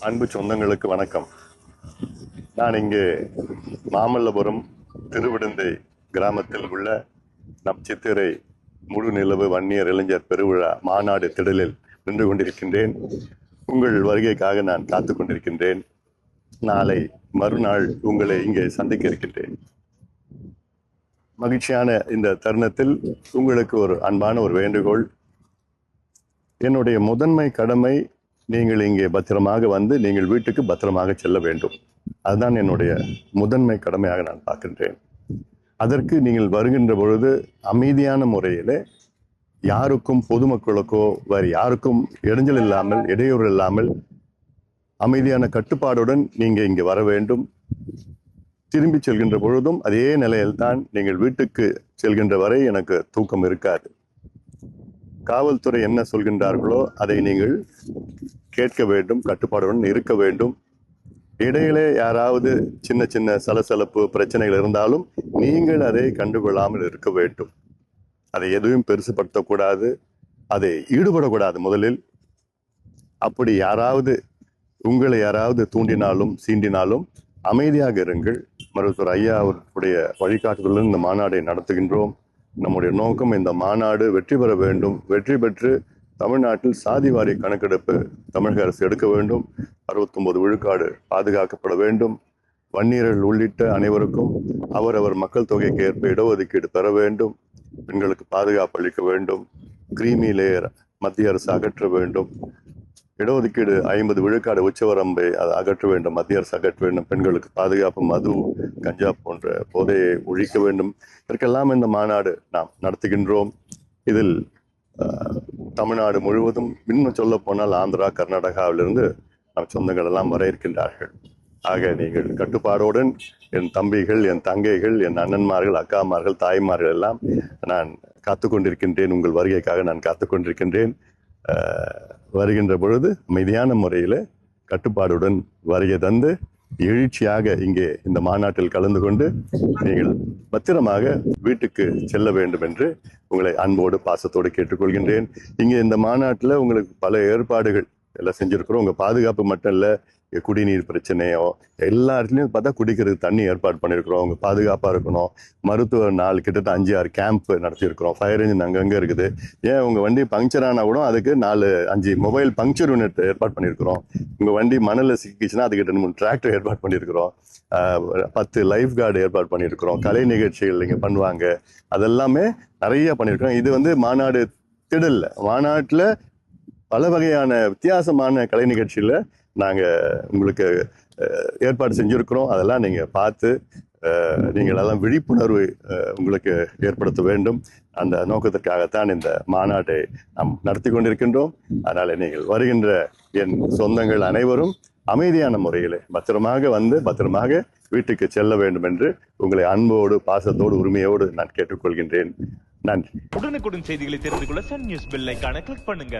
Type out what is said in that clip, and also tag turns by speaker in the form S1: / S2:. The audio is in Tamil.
S1: அன்பு சொந்தங்களுக்கு வணக்கம். நான் இங்கே மாமல்லபுரம் திருவிடந்தை கிராமத்தில் உள்ள நம் சித்திரை முழு நிலவு வன்னியர் இளைஞர் பெருவிழா மாநாடு திடலில் நின்று கொண்டிருக்கின்றேன். உங்கள் வருகைக்காக நான் காத்து கொண்டிருக்கின்றேன். நாளை மறுநாள் உங்களை இங்கே சந்திக்க இருக்கின்றேன். மகிழ்ச்சியான இந்த தருணத்தில் உங்களுக்கு ஒரு அன்பான ஒரு வேண்டுகோள். என்னுடைய முதன்மை கடமை, நீங்கள் இங்கே பத்திரமாக வந்து நீங்கள் வீட்டுக்கு பத்திரமாக செல்ல வேண்டும். அதுதான் என்னுடைய முதன்மை கடமையாக நான் பார்க்கின்றேன். அதற்கு நீங்கள் வருகின்ற பொழுது அமைதியான முறையிலே யாருக்கும், பொதுமக்களுக்கோ வேறு யாருக்கும் இடைஞ்சல் இல்லாமல், இடையூறு இல்லாமல் அமைதியான கட்டுப்பாடுடன் நீங்க இங்கே வர வேண்டும். திரும்பி செல்கின்ற பொழுதும் அதே நிலையில்தான் நீங்கள் வீட்டுக்கு செல்கின்ற வரை எனக்கு தூக்கம் இருக்காது. காவல்துறை என்ன சொல்கின்றார்களோ அதை நீங்கள் கேட்க வேண்டும், கட்டுப்பாடுடன் இருக்க வேண்டும். இடையிலே யாராவது சின்ன சின்ன சலசலப்பு பிரச்சனைகள் இருந்தாலும் நீங்கள் அதை கண்டுகொள்ளாமல் இருக்க வேண்டும். அதை எதுவும் பெருசுபடுத்தக்கூடாது, அதை ஈடுபடக்கூடாது. முதலில் அப்படி உங்களை யாராவது தூண்டினாலும் சீண்டினாலும் அமைதியாக இருங்கள். மருத்துவர் ஐயா அவருடைய வழிகாட்டுதலுடன் இந்த மாநாடை நடத்துகின்றோம். நம்முடைய நோக்கம் இந்த மாநாடு வெற்றி பெற வேண்டும். வெற்றி பெற்று தமிழ்நாட்டில் சாதிவாரி கணக்கெடுப்பு தமிழக அரசு எடுக்க வேண்டும். 69 விழுக்காடு பாதுகாக்கப்பட வேண்டும். வன்னியர்கள் உள்ளிட்ட அனைவருக்கும் அவரவர் மக்கள் தொகைக்கு ஏற்ப இடஒதுக்கீடு பெற வேண்டும். பெண்களுக்கு பாதுகாப்பு அளிக்க வேண்டும். கிரீமி லேயர் மத்திய அரசு அகற்ற வேண்டும். இடஒதுக்கீடு 50 விழுக்காடு உச்சவரம்பை அதை அகற்ற வேண்டும், மத்திய அரசு அகற்ற வேண்டும். பெண்களுக்கு பாதுகாப்பு, மது, கஞ்சா போன்ற போதையை ஒழிக்க வேண்டும். இதற்கெல்லாம் இந்த மாநாடு நாம் நடத்துகின்றோம். இதில் தமிழ்நாடு முழுவதும், இன்னும் சொல்ல போனால் ஆந்திரா, கர்நாடகாவிலிருந்து நம் சொந்தங்கள் எல்லாம் வர இருக்கின்றார்கள். ஆக நீங்கள் கட்டுப்பாடுடன், என் தம்பிகள், என் தங்கைகள், என் அண்ணன்மார்கள், அக்காமார்கள், தாய்மார்கள் எல்லாம் நான் காத்து கொண்டிருக்கின்றேன். உங்கள் வருகைக்காக நான் காத்து கொண்டிருக்கின்றேன். வருகின்ற பொழுது அமைதியான முறையில் கட்டுப்பாடுடன் வருகை தந்து எழுச்சியாக இங்கே இந்த மாநாட்டில் கலந்து கொண்டு நீங்கள் பத்திரமாக வீட்டுக்கு செல்ல வேண்டும் என்று உங்களை அன்போடு பாசத்தோடு கேட்டுக்கொள்கின்றேன். இங்கே இந்த மாநாட்டில் உங்களுக்கு பல ஏற்பாடுகள் எல்லாம் செஞ்சிருக்கிறோம். உங்க பாதுகாப்பு மட்டும் இல்லை, குடிநீர் பிரச்சனையோ எல்லா இடத்துலையும் பார்த்தா குடிக்கிறதுக்கு தண்ணி ஏற்பாடு பண்ணியிருக்கிறோம். அவங்க பாதுகாப்பாக இருக்கணும். மருத்துவ நாள் கிட்டத்தட்ட 5-6 கேம்ப் நடத்தியிருக்கிறோம். ஃபயர் இன்ஜின் அங்கங்கே இருக்குது. ஏன் உங்கள் வண்டி பங்க்சர் ஆனால் கூட அதுக்கு 4-5 மொபைல் பங்க்சர் யூனிட் ஏற்பாடு பண்ணியிருக்கிறோம். உங்கள் வண்டி மணலில் சிக்கிச்சுன்னா அதுக்கு 2-3 டிராக்டர் ஏற்பாடு பண்ணியிருக்கிறோம். 10 லைஃப் கார்டு ஏற்பாடு பண்ணியிருக்கிறோம். கலை நிகழ்ச்சிகள் இங்கே பண்ணுவாங்க. அதெல்லாமே நிறைய பண்ணியிருக்கிறோம். இது மாநாடு திடல்ல, மாநாட்டில் பல வகையான வித்தியாசமான கலை நிகழ்ச்சியில் நாங்கள் உங்களுக்கு ஏற்பாடு செஞ்சுருக்கிறோம். அதெல்லாம் நீங்கள் பார்த்து நீங்கள் எல்லாம் விழிப்புணர்வு உங்களுக்கு ஏற்படுத்த வேண்டும். அந்த நோக்கத்திற்காகத்தான் இந்த மாநாட்டை நாம் நடத்தி கொண்டிருக்கின்றோம். அதனால் நீங்கள் வருகின்ற என் சொந்தங்கள் அனைவரும் அமைதியான முறையில் பத்திரமாக வந்து பத்திரமாக வீட்டுக்கு செல்ல வேண்டும் என்று உங்களை அன்போடு, பாசத்தோடு, உரிமையோடு நான் கேட்டுக்கொள்கின்றேன். நன்றி.
S2: உடனுக்குடன் செய்திகளை தெரிந்து கொள்ள சன் நியூஸ் பெல் ஐகானை கிளிக் பண்ணுங்க.